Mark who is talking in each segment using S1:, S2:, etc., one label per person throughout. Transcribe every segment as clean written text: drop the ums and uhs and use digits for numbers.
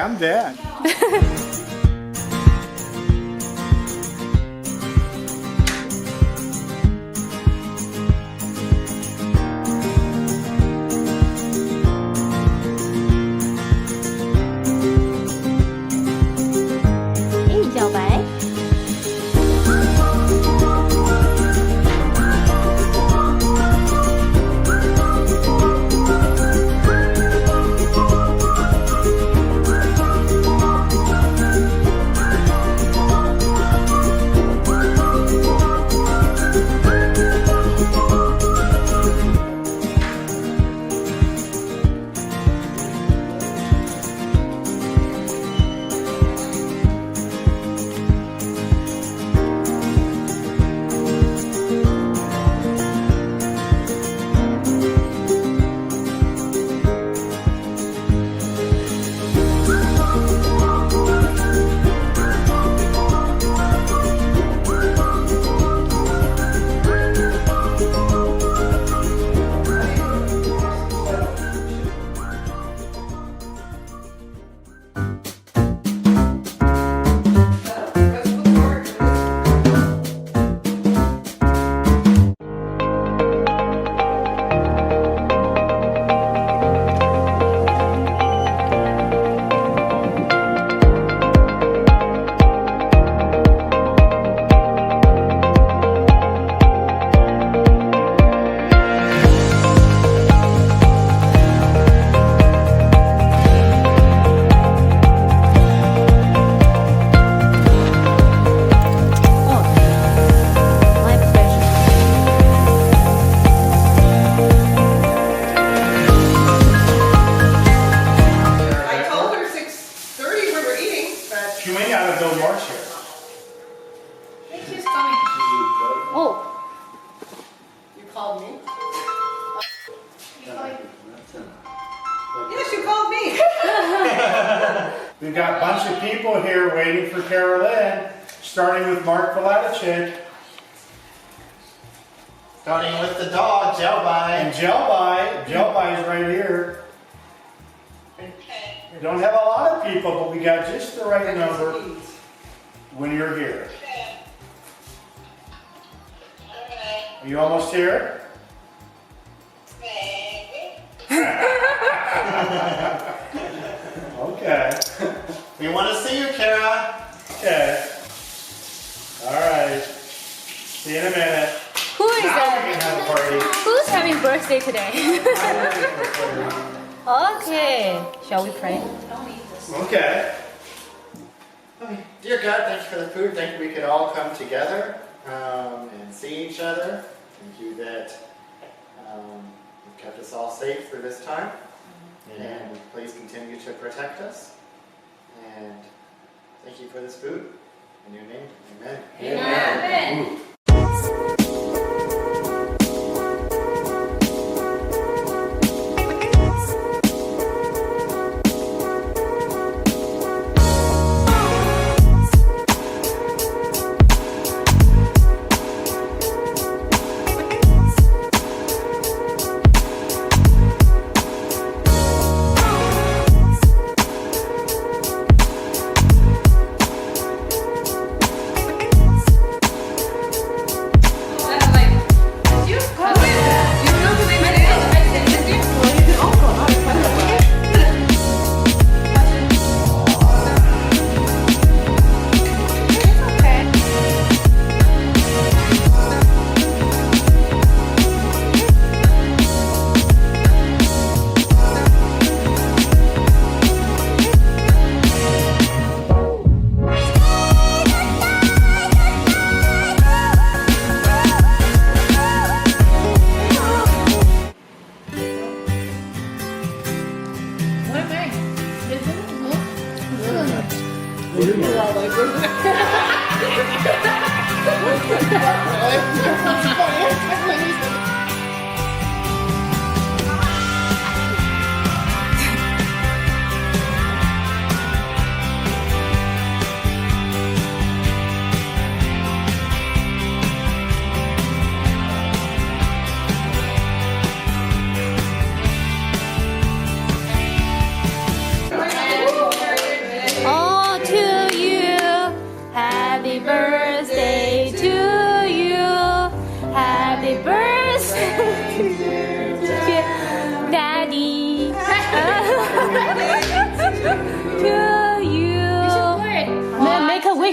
S1: I'm dead.
S2: Yes, you called me.
S1: We've got a bunch of people here waiting for Carolyn, starting with Mark Valadichik.
S3: Starting with the dog, Gelby.
S1: And Gelby is right here. We don't have a lot of people, but we got just the right number when you're here. Are you almost here? Okay.
S3: We want to see you, Kara.
S1: Okay. All right. See you in a minute.
S4: Who is
S1: Now
S4: that?
S1: we can have a party.
S4: Who's having birthday today? Okay. Shall we pray?
S1: Okay.
S3: Dear God, thank you for the food. Thank you we could all come together and see each other. Thank you that you've kept us all safe through this time. And please continue to protect us. And thank you for this food. In your name, amen.
S4: Amen.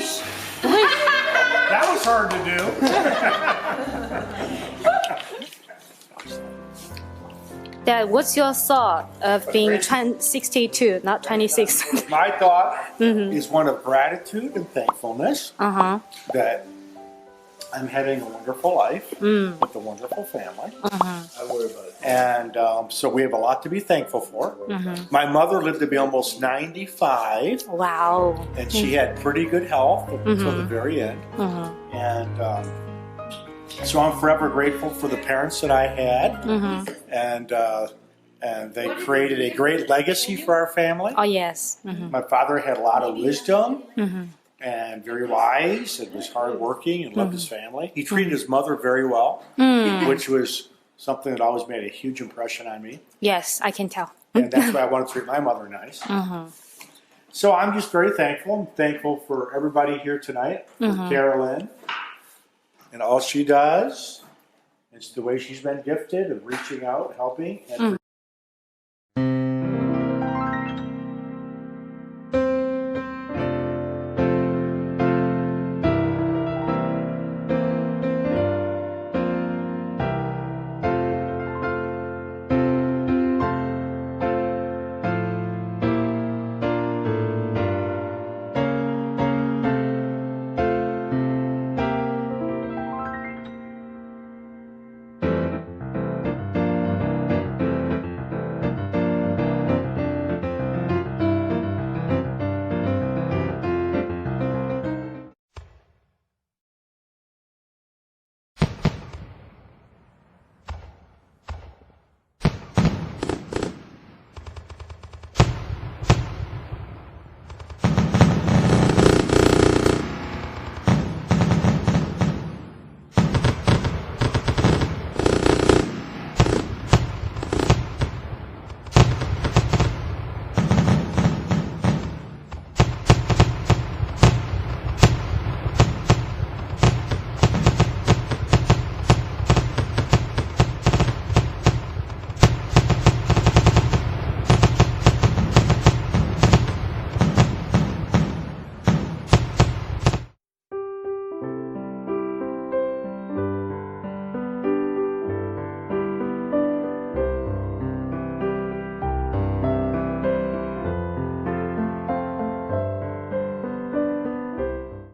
S4: wish. Wish.
S1: That was hard to do.
S4: Dad, what's your thought of being 62, not 26?
S1: My thought is one of gratitude and thankfulness that I'm having a wonderful life with a wonderful family.
S3: I worry about it.
S1: And so we have a lot to be thankful for. My mother lived to be almost 95,
S4: Wow.
S1: and she had pretty good health until the very end. And so I'm forever grateful for the parents that I had, and they created a great legacy for our family.
S4: Oh, yes.
S1: My father had a lot of wisdom and very wise and was hardworking and loved his family. He treated his mother very well, which was something that always made a huge impression on me.
S4: Yes, I can tell.
S1: And that's why I wanted to treat my mother nice. So I'm just very thankful. I'm thankful for everybody here tonight, for Carolyn and all she does. It's the way she's been gifted of reaching out, helping, and for